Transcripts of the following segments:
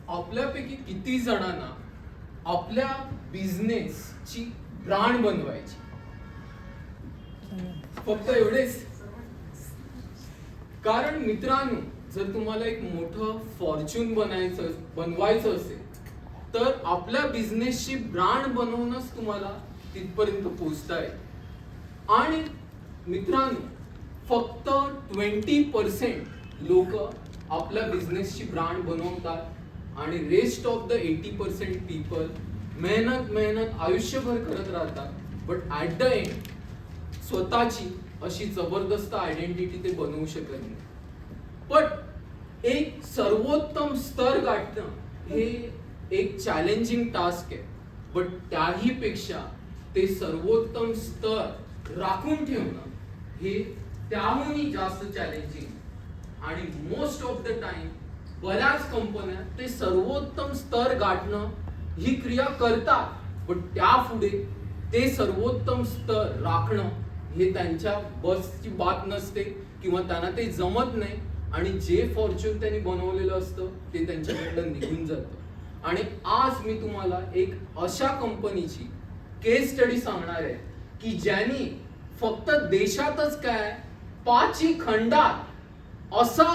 आपल्यापैकी किती जणांना आपल्या बिझनेसची ब्रँड बनवायची? फक्त एवढेच? कारण मित्रांनो, जर तुम्हाला एक मोठं फॉर्च्यून बनवायचं असेल तर आपल्या बिझनेसची ब्रँड बनवूनच तुम्हाला तिथपर्यंत पोहोचता येईल. आणि मित्रांनो, फक्त 20% लोक आपल्या बिझनेसची ब्रँड बनवतात आणि रेस्ट ऑफ द 80% पीपल मेहनत आयुष्यभर करत राहतात, बट ॲट द एंड स्वतःची अशी जबरदस्त आयडेंटिटी ते बनवू शकत नाही. पण एक सर्वोत्तम स्तर गाठणं हे एक चॅलेंजिंग टास्क आहे, बट त्याही पेक्षा ते सर्वोत्तम स्तर राखून ठेवणं हे त्याहूनही जास्त चॅलेंजिंग. आणि मोस्ट ऑफ द टाइम बऱ्याच कंपन्या ते सर्वोत्तम स्तर गाठणं ही क्रिया करतात, पण त्यापुढे ते सर्वोत्तम स्तर राखणं हे त्यांच्या बसची बात नसते किंवा त्यांना ते जमत नाही. आणि जे फॉर्च्यून त्यांनी बनवलेलं असतं ते त्यांच्याकडनं निघून जातं. आणि आज मी तुम्हाला एक अशा कंपनीची केस स्टडी सांगणार आहे की ज्यांनी फक्त देशातच काय 5 खंडात असा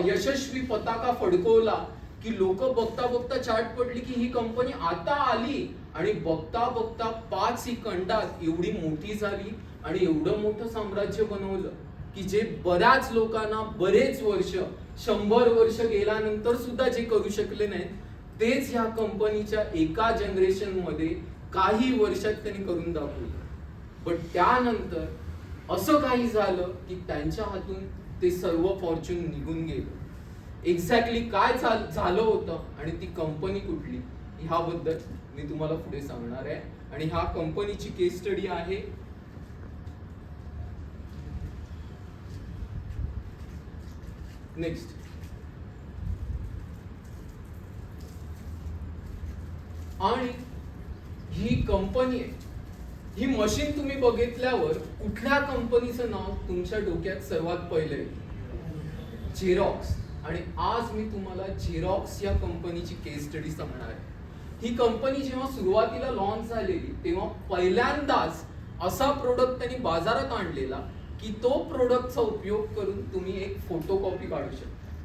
यशस्वी पताका फडकवला की लोक बघता बघता चाट पडली की ही कंपनी आता आली आणि बघता बघता 5 खंडात एवढी मोठी झाली आणि एवढं मोठं साम्राज्य बनवलं की जे बऱ्याच लोकांना बरेच वर्ष 100 वर्ष गेल्यानंतर सुद्धा जे करू शकले नाहीत तेच ह्या कंपनीच्या एका जनरेशन मध्ये काही वर्षात त्यांनी करून दाखवलं. पण त्यानंतर असं काही झालं की त्यांच्या हातून ते सर्व फॉर्च्यून निघून गेलं. एक्झॅक्टली काय झालं होतं आणि ती कंपनी कुठली ह्याबद्दल मी तुम्हाला पुढे सांगणार आहे. आणि ह्या कंपनीची केस स्टडी आहे नेक्स्ट. आणि ही कंपनी आहे, ही मशीन तुम्ही बघितल्यावर कुठल्या कंपनीचं नाव तुमच्या डोक्यात सर्वात पहिले येईल? झेरॉक्स. आणि आज मी तुम्हाला झेरॉक्स या कंपनीची केस स्टडी सांगणार आहे. ही कंपनी जेव्हा सुरुवातीला लॉन्च झालेली तेव्हा पहिल्यांदाच असा प्रोडक्ट त्यांनी बाजारात आणलेला की तो प्रोडक्टचा उपयोग करून तुम्ही एक फोटोकॉपी काढू शकता.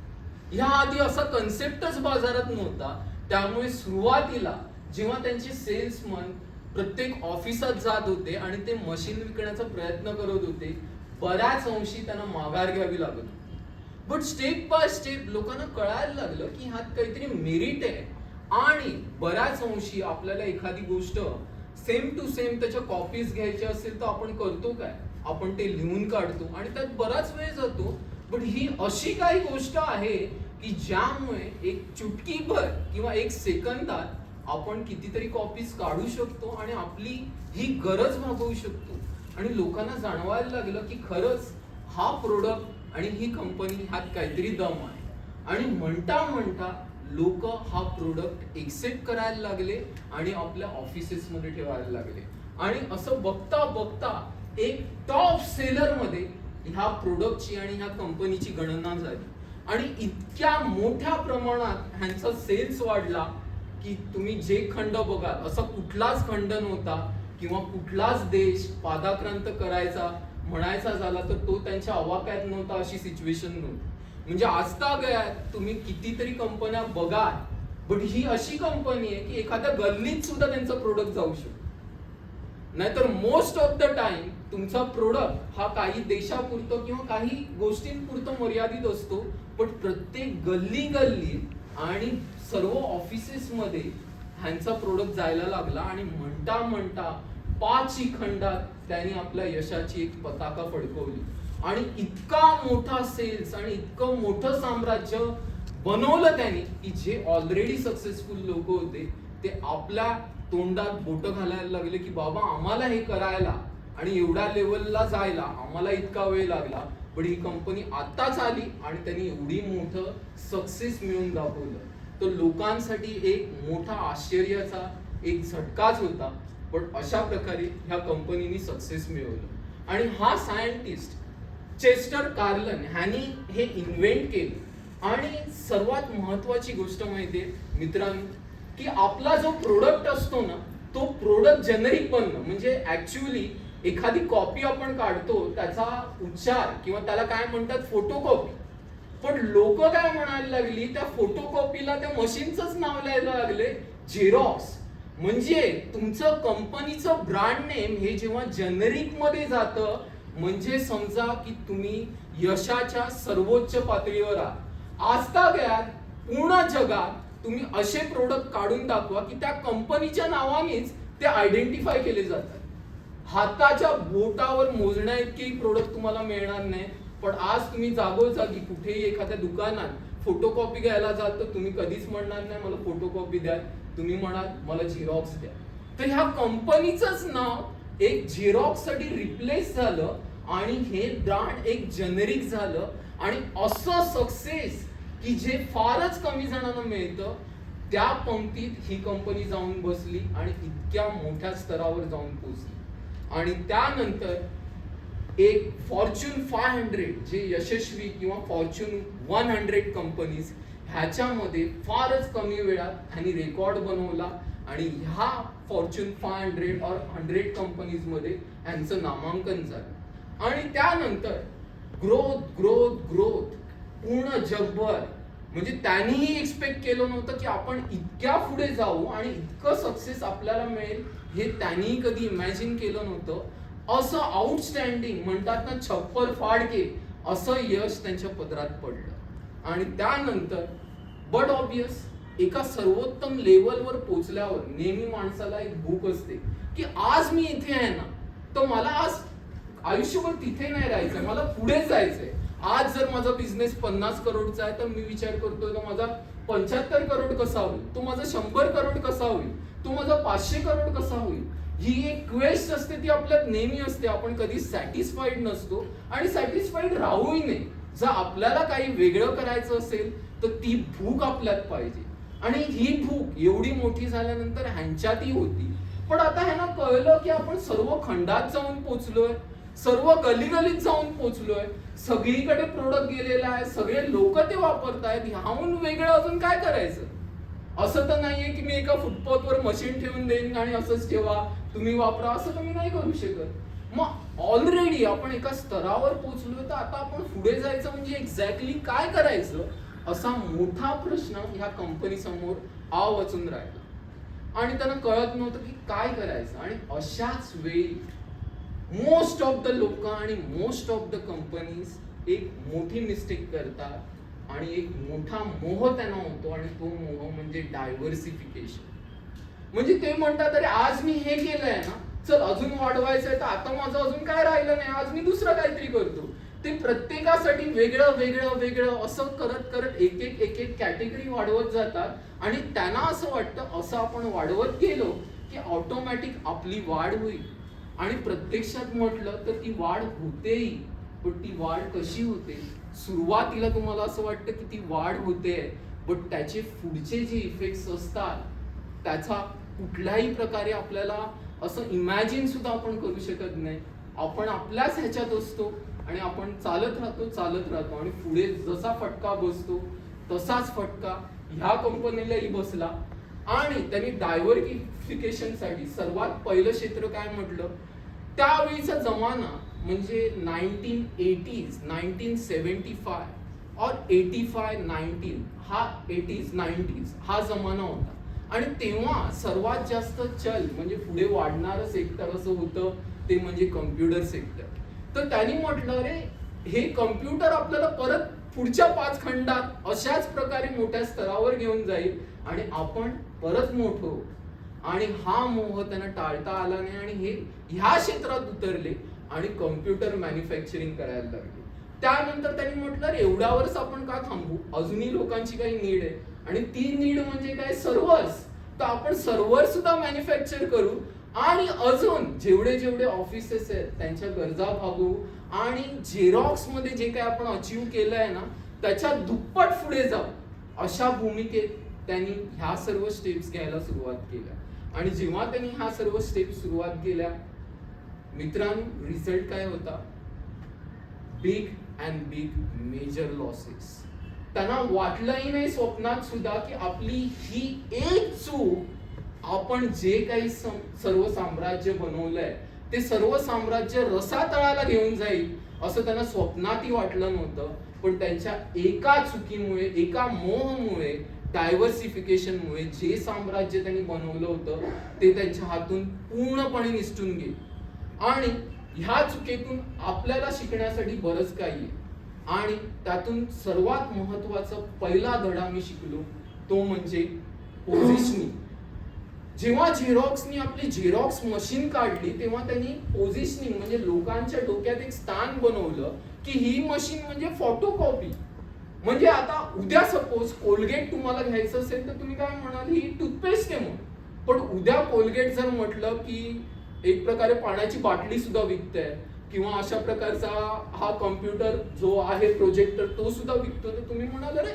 ह्या आधी असा कन्सेप्टच बाजारात नव्हता. त्यामुळे सुरुवातीला जेव्हा त्यांचे सेल्समन प्रत्येक ऑफिसात जात होते आणि ते मशीन विकण्याचा प्रयत्न करत होते, बऱ्याच अंशी त्यांना माघार घ्यावी लागत होती. बट स्टेप बाय स्टेप लोकांना कळायला लागलं की ह्यात काहीतरी मेरिट आहे. आणि बऱ्याच अंशी आपल्याला एखादी गोष्ट सेम टू सेम त्याच्या कॉपीज घ्यायच्या असेल तर आपण करतो काय, आपण ते लिहून काढतो आणि त्यात बराच वेळ जातो. पण ही अशी काही गोष्ट आहे की ज्यामुळे एक चुटकीभर किंवा 1 सेकंदात आपण कितीतरी कॉपीज काढू शकतो आणि आपली ही गरज भागवू शकतो. आणि लोकांना जाणवायला लागलं की खरंच हा प्रोडक्ट आणि ही कंपनी ह्यात काहीतरी दम आहे. आणि म्हणता म्हणता लोक हा प्रोडक्ट एक्सेप्ट करायला लागले आणि आपल्या ऑफिसेसमध्ये ठेवायला लागले. आणि असं बघता बघता एक टॉप सेलर मध्ये ह्या प्रोडक्टची आणि ह्या कंपनीची गणना झाली. आणि इतक्या मोठ्या प्रमाणात ह्यांचा सेल्स वाढला की तुम्ही जे खंड बघाल असा कुठलाच खंड नव्हता किंवा कुठलाच देश पादाक्रांत करायचा म्हणायचा झाला तर तो त्यांच्या आवाक्यात नव्हता, अशी सिच्युएशन नव्हती. म्हणजे आजता गयात तुम्ही कितीतरी कंपन्या बघा, बट ही अशी कंपनी आहे की एखाद्या गल्लीत सुद्धा त्यांचा प्रोडक्ट जाऊ शकतो. नाहीतर मोस्ट ऑफ द टाइम तुमचा प्रोडक्ट हा काही देशापुरतं किंवा काही गोष्टींपुरतं मर्यादित असतो, पण प्रत्येक गल्ली आणि सर्व ऑफिसेस मध्ये ह्यांचा प्रोडक्ट जायला लागला. आणि म्हणता म्हणता 5 खंडात त्यांनी आपल्या यशाची एक पताका फडकवली. आणि इतका मोठा सेल्स आणि इतकं मोठं साम्राज्य बनवलं त्यांनी की जे ऑलरेडी सक्सेसफुल लोक होते ते आपल्या तोंडात बोटं घालायला लागले की बाबा आम्हाला हे करायला आणि एवढ्या लेवलला जायला आम्हाला इतका वेळ लागला, पण ही कंपनी आताच आली आणि त्यांनी एवढी मोठं सक्सेस मिळवून दाखवलं. तो लोकांसाठी एक मोठा आश्चर्याचा एक झटकाच होता. पण अशा प्रकारे ह्या कंपनीने सक्सेस मिळवलं. आणि हा सायंटिस्ट चेस्टर कार्लन ह्यानी हे इन्व्हेंट केलं आणि सर्वात महत्वाची गोष्ट माहितीये मित्रांनो, की आपला जो प्रोडक्ट असतो ना, तो प्रोडक्ट जेनेरिक बनणं म्हणजे ऍक्च्युअली एखादी कॉपी आपण काढतो त्याचा उच्चार किंवा त्याला काय म्हणतात फोटोकॉपी, पण लोक काय म्हणायला लागली त्या फोटोकॉपीला त्या मशीनचंच नाव लिहायला लागले झेरॉक्स. म्हणजे तुमचं कंपनीचं ब्रँड नेम हे जेव्हा जेनेरिक मध्ये जातं म्हणजे समजा की तुम्ही यशाच्या सर्वोच्च पातळीवर आहात. आजतागायत पूर्ण जगात तुम्ही असे प्रोडक्ट काढून दाखवा की त्या कंपनीच्या नावानेच ते आयडेंटिफाय केले जातात. हाताच्या बोटावर मोजण्या इतकेही प्रोडक्ट तुम्हाला मिळणार नाही, पण आज तुम्ही जागोजागी कुठेही एखाद्या दुकानात फोटोकॉपी घ्यायला जाल तर तुम्ही कधीच म्हणणार नाही मला फोटोकॉपी द्या, तुम्ही म्हणाल मला झेरॉक्स द्या. तर ह्या कंपनीचंच नाव एक झेरॉक्स साठी रिप्लेस झालं आणि हे ब्रँड एक जेनेरिक झालं. आणि असं सक्सेस की जे फारच कमी जणांना मिळतं त्या पंक्तीत ही कंपनी जाऊन बसली आणि इतक्या मोठ्या स्तरावर जाऊन पोहोचली. आणि त्यानंतर एक फॉर्च्यून 500 जे यशस्वी किंवा फॉर्च्यून 100 कंपनीज ह्याच्यामध्ये फारच कमी वेळात त्यांनी रेकॉर्ड बनवला आणि ह्या फॉर्च्यून 500 और 100 कंपनीज मध्ये यांचं नामांकन झालं. आणि त्यानंतर ग्रोथ ग्रोथ ग्रोथ पूर्ण जगभर. म्हणजे त्यांनीही एक्सपेक्ट केलं नव्हतं की आपण इतक्या पुढे जाऊ आणि इतकं सक्सेस आपल्याला मिळेल हे त्यांनी कधी इमॅजिन केलं नव्हतं. असं आउटस्टँडिंग म्हणतात ना छप्पर फाडके असं यश त्यांच्या पदरात पडलं. आणि त्यानंतर बट ऑब्वियस एका सर्वोत्तम लेवलवर पोहोचल्यावर नेहमी माणसाला एक भूक असते की आज मी इथे आहे ना तर मला आज आयुष्यभर तिथे नाही राहायचं, मला पुढे जायचंय. आज जर माझा बिझनेस 50 करोडचा आहे तर मी विचार करतोय तो माझा 75 करोड कसा होईल, तो माझा 100 करोड कसा होईल, तो माझा 500 करोड कसा होईल. ही एक क्वेस्ट असते ती आपल्यात नेहमी असते. आपण कधी सॅटिस्फाईड नसतो आणि सॅटिस्फाईड राहूही नाही. जर आपल्याला काही वेगळं करायचं असेल तर ती भूक आपल्यात पाहिजे. आणि ही भूक एवढी मोठी झाल्यानंतर ह्यांच्यातही होती. पण आता ह्यांना कळलं की आपण सर्व खंडात जाऊन पोहोचलोय, सर्व गलीगलीत जाऊन पोहोचलोय, सगळीकडे प्रोडक्ट गेलेला आहे, सगळे लोक ते वापरतायत, ह्याहून वेगळं अजून काय करायचं. असं तर नाहीये की मी एका फुटपाथवर मशीन ठेवून देईन आणि असंच ठेवा तुम्ही वापरा, असं तर मी नाही करू शकत. मग ऑलरेडी आपण एका स्तरावर पोहोचलोय तर आता आपण पुढे जायचं म्हणजे एक्झॅक्टली काय करायचं असा मोठा प्रश्न ह्या कंपनी समोर आवाजून राहिला. आणि त्यांना कळत नव्हतं की काय करायचं. आणि अशाच वेळी मोस्ट ऑफ द लोक आणि मोस्ट ऑफ द कंपनीज एक मोठी मिस्टेक करतात आणि एक मोठा मोह त्यांना होतो आणि तो मोह म्हणजे डायव्हर्सिफिकेशन. म्हणजे ते म्हणतात अरे आज मी हे केलंय ना, चल अजून वाढवायचंय तर आता माझं अजून काय राहिलं नाही, आज मी दुसरं काहीतरी करतो. ते प्रत्येकासाठी वेगळं वेगळं वेगळं असं करत करत एक एक एक एक कॅटेगरी वाढवत जातात आणि त्यांना असं वाटतं असं आपण वाढवत गेलो की ऑटोमॅटिक आपली वाढ होईल. आणि प्रत्यक्षात म्हटलं तर ती वाढ होतेही, पण ती वाढ कशी होते. सुरुवातीला तुम्हाला असं वाटतं की ती वाढ होते, पण त्याचे पुढचे जे इफेक्ट्स असतात त्याचा कुठल्याही प्रकारे आपल्याला असं इमॅजिन सुद्धा आपण करू शकत नाही. आपण आपल्याच ह्याच्यात असतो आणि आपण चालत राहतो आणि पुढे जसा फटका बसतो तसाच फटका ह्या कंपनीलाही बसला. आणि त्यांनी डायव्हर्सिफिकेशन साठी सर्वात पहिलं क्षेत्र काय म्हटलं, त्यावेळीचा जमाना म्हणजे 1980s 1975 और 85-19 हा 80s 90s हा जमाना होता. आणि तेव्हा सर्वात जास्त चल म्हणजे पुढे वाढणारं सेक्टर असं होतं ते म्हणजे कम्प्युटर सेक्टर. तर त्यांनी म्हटलं अरे हे कम्प्युटर आपल्याला परत पुढच्या 5 खंडात अशाच प्रकारे मोठ्या स्तरावर घेऊन जाईल आणि आपण परत मोठो. आणि हा मोह त्यांना टाळता आला नाही आणि हे ह्या क्षेत्रात उतरले आणि कम्प्युटर मॅन्युफॅक्चरिंग करायला लागले. त्यानंतर त्यांनी म्हटलं एवढ्यावरच आपण का थांबू, अजूनही लोकांची काही नीड आहे आणि ती नीड म्हणजे काय सर्व्हर्स. तर आपण सर्व्हर सुद्धा मॅन्युफॅक्चर करू आणि अजून जेवढे जेवढे ऑफिसेस आहेत त्यांच्या गरजा भागवू आणि झेरॉक्स मध्ये जे काय आपण अचीव केलंय ना त्याच्या दुप्पट पुढे जाऊ. अशा भूमिकेत त्यांनी ह्या सर्व स्टेप्स घ्यायला सुरुवात केल्या. आणि जेव्हा त्यांनी ह्या सर्व स्टेप्स सुरुवात केल्या मित्रांनो, रिझल्ट काय होता, big and big major losses. त्यांना वाटलंही नाही स्वप्नात सुद्धा की आपली ही एक चूक आपण जे काही सर्व साम्राज्य बनवलंय ते सर्व साम्राज्य रसातळाला घेऊन जाईल असं त्यांना स्वप्नातही वाटलं नव्हतं. पण त्यांच्या एका चुकीमुळे, एका मोहमुळे, डायव्हर्सिफिकेशनमुळे जे साम्राज्य त्यांनी बनवलं होतं ते त्यांच्या हातून पूर्णपणे निसटून गेले. आणि ह्या चुकीतून आपल्याला शिकण्यासाठी बरंच काही आहे. आणि त्यातून सर्वात महत्वाचा पहिला धडा मी शिकलो तो म्हणजे पोझिशनिंग. जेव्हा झेरॉक्सनी आपली झेरॉक्स मशीन काढली तेव्हा त्यांनी पोझिशनिंग म्हणजे लोकांच्या डोक्यात एक स्थान बनवलं की ही मशीन म्हणजे फोटोकॉपी. म्हणजे आता उद्या सपोज कोलगेट तुम्हाला घ्यायचं असेल तर तुम्ही काय म्हणाल ही टूथपेस्ट आहे म्हणून. पण उद्या कोलगेट जर म्हटलं की एक प्रकारे पाण्याची बाटली सुद्धा विकते किंवा अशा प्रकारचा हा कॉम्प्युटर जो आहे प्रोजेक्टर तो सुद्धा विकतो तर तुम्ही म्हणाल अरे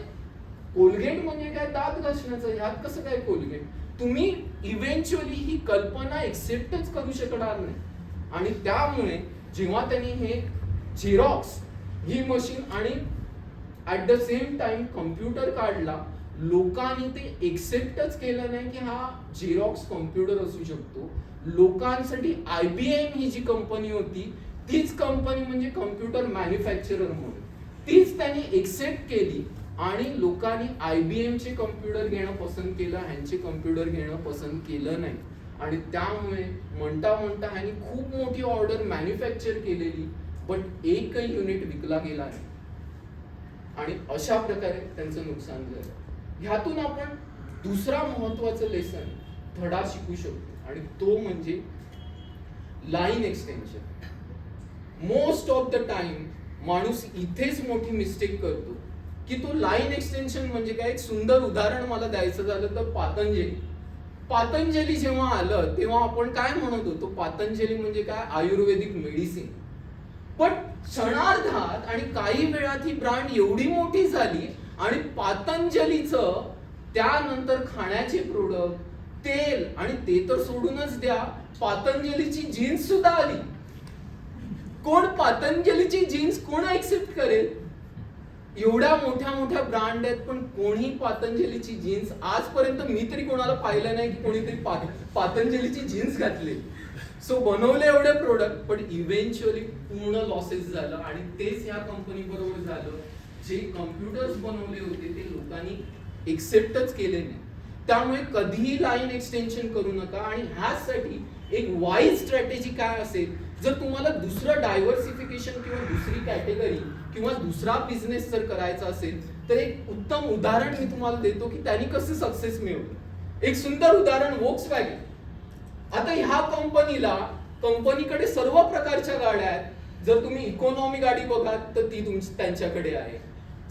कोलगेट म्हणजे काय दात घासण्याचं, ह्यात कसं काय कोलगेट. तुम्ही इव्हेंच्युअली ही कल्पना एक्सेप्टच करू शकणार नाही. आणि त्यामुळे जेव्हा त्यांनी हे झेरॉक्स ही मशीन आणि at the same time computer काढला लोकांनी ते एक्सेप्टच केलं नाही की हा झेरॉक्स कम्प्युटर असू शकतो. लोकांसाठी IBM ही जी कंपनी होती तीच कंपनी म्हणजे कम्प्युटर मॅन्युफॅक्चरर म्हणून तीच त्यांनी एक्सेप्ट केली आणि लोकांनी IBM चे कम्प्युटर घेणं पसंत केलं, ह्यांचे कम्प्युटर घेणं पसंत केलं नाही. आणि त्यामुळे म्हणता म्हणता ह्यांनी खूप मोठी ऑर्डर मॅन्युफॅक्चर केलेली पण एकही युनिट विकला गेला नाही. आणि अशा प्रकारे त्यांचं नुकसान झालं. ह्यातून आपण दुसरा महत्वाचं लेसन धडा शिकू शकतो आणि तो म्हणजे line extension. Most of the time माणूस इथेच मोठी मिस्टेक करतो की तो लाईन एक्सटेन्शन म्हणजे काय. एक सुंदर उदाहरण मला द्यायचं झालं तर पातंजली जेव्हा आलं तेव्हा आपण काय म्हणत होतो पातंजली म्हणजे काय आयुर्वेदिक मेडिसिन. पण क्षणार्धात आणि काही वेळात ही ब्रँड एवढी मोठी झाली आणि पातंजलीचं त्यानंतर खाण्याचे प्रोडक्ट, तेल आणि ते तर सोडूनच द्या पातंजलीची जीन्स सुद्धा आली. कोण पातंजलीची जीन्स कोण एक्सेप्ट करेल. एवढ्या मोठ्या मोठ्या ब्रँड आहेत पण कोणी पातंजलीची जीन्स आजपर्यंत मी तरी कोणाला पाहिलं नाही की कोणीतरी पातंजलीची जीन्स घातली. सो बनवले एवढे प्रोडक्ट पण इव्हेंच्युअली पूर्ण लॉसेस झालं. आणि तेच ह्या कंपनी बरोबर झालं. जे कम्प्युटर्स बनवले होते ते लोकांनी एक्सेप्टच केले नाही. त्यामुळे कधीही लाईन एक्सटेन्शन करू नका. आणि ह्यासाठी एक वाईज स्ट्रॅटेजी काय असेल, जर तुम्हाला दुसरं डायव्हर्सिफिकेशन किंवा दुसरी कॅटेगरी किंवा दुसरा बिझनेस जर करायचा असेल तर एक उत्तम उदाहरण मी तुम्हाला देतो की त्यांनी कसं सक्सेस मिळवलं. एक सुंदर उदाहरण व्होक्सवॅगन. आता ह्या कंपनीकडे सर्व प्रकारच्या गाड्या आहेत. जर तुम्ही इकॉनॉमी गाडी बघाल तर ती त्यांच्याकडे आहे.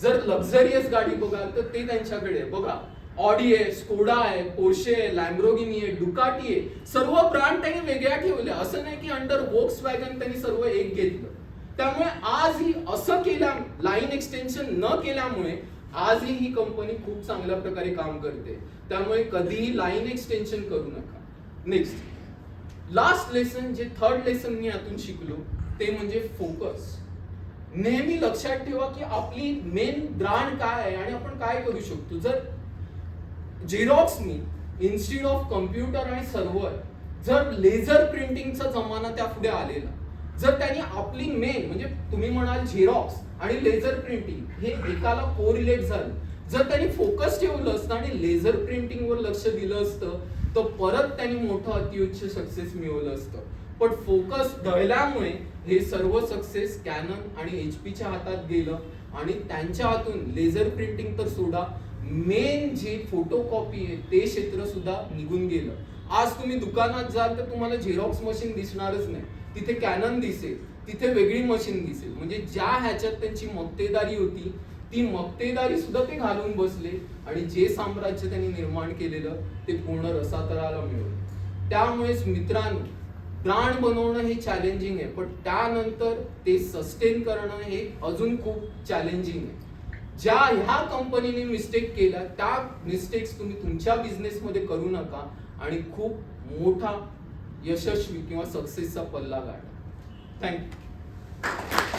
जर लक्झरियस गाडी बघाल तर ते त्यांच्याकडे आहे. बघा ऑडी आहे, स्कोडा आहे, पोर्शे आहे, लॅम्ब्रोगिनी आहे, डुकाटी आहे. सर्व ब्रँड त्यांनी वेगळ्या ठेवल्या. असं नाही की अंडर व्होक्सवॅगन त्यांनी सर्व एक घेतलं. त्यामुळे आजही असं केल्या लाईन एक्सटेन्शन न केल्यामुळे आजही ही कंपनी खूप चांगल्या प्रकारे काम करते. त्यामुळे कधीही लाईन एक्सटेन्शन करू नका. नेक्स्ट लास्ट लेसन जे थर्ड लेसन मी यातून शिकलो ते म्हणजे फोकस. नेहमी लक्षात ठेवा की आपली मेन ब्रँड काय आहे आणि आपण काय करू शकतो. जर झेरॉक्सनी इन्स्टेड ऑफ कम्प्युटर आणि सर्व्हर जर लेझर प्रिंटिंगचा जमाना त्या पुढे आलेला, जर त्यांनी आपली मेन म्हणजे तुम्ही म्हणाल झेरॉक्स आणि लेझर प्रिंटिंग हे एकाला कोरिलेट झालं, जर त्यांनी फोकस ठेवलं असतं आणि लेझर प्रिंटिंगवर लक्ष दिलं असतं तर परत त्यांनी मोठं अतिउच्च सक्सेस मिळवलं असतं. पण फोकस दळल्यामुळे हे सर्व सक्सेस कॅनन आणि HP हातात गेलं आणि त्यांच्या हातून लेझर प्रिंटिंग तर सोडा मेन जे फोटोकॉपी आहे ते क्षेत्र सुद्धा निघून गेलं. आज तुम्ही दुकानात जाल तर तुम्हाला झेरॉक्स मशीन दिसणारच नाही. तिथे कॅनन दिसेल, तिथे वेगळी मशीन दिसेल. म्हणजे ज्या ह्याच्यात त्यांची मक्तेदारी होती ती मक्तेदारी सुद्धा ते घालून बसले आणि जे साम्राज्य त्यांनी निर्माण केलेलं ते पूर्ण रसातळाला मिळवलं. त्यामुळेच मित्रांनो ब्रँड बनवणं हे चॅलेंजिंग आहे पण त्यानंतर ते सस्टेन करणं हे अजून खूप चॅलेंजिंग आहे. ज्या ह्या कंपनीने मिस्टेक केल्या त्या मिस्टेक्स तुम्ही तुमच्या बिझनेसमध्ये करू नका आणि खूप मोठा यशस्वी किंवा सक्सेसचा पल्ला गाठा. थँक्यू.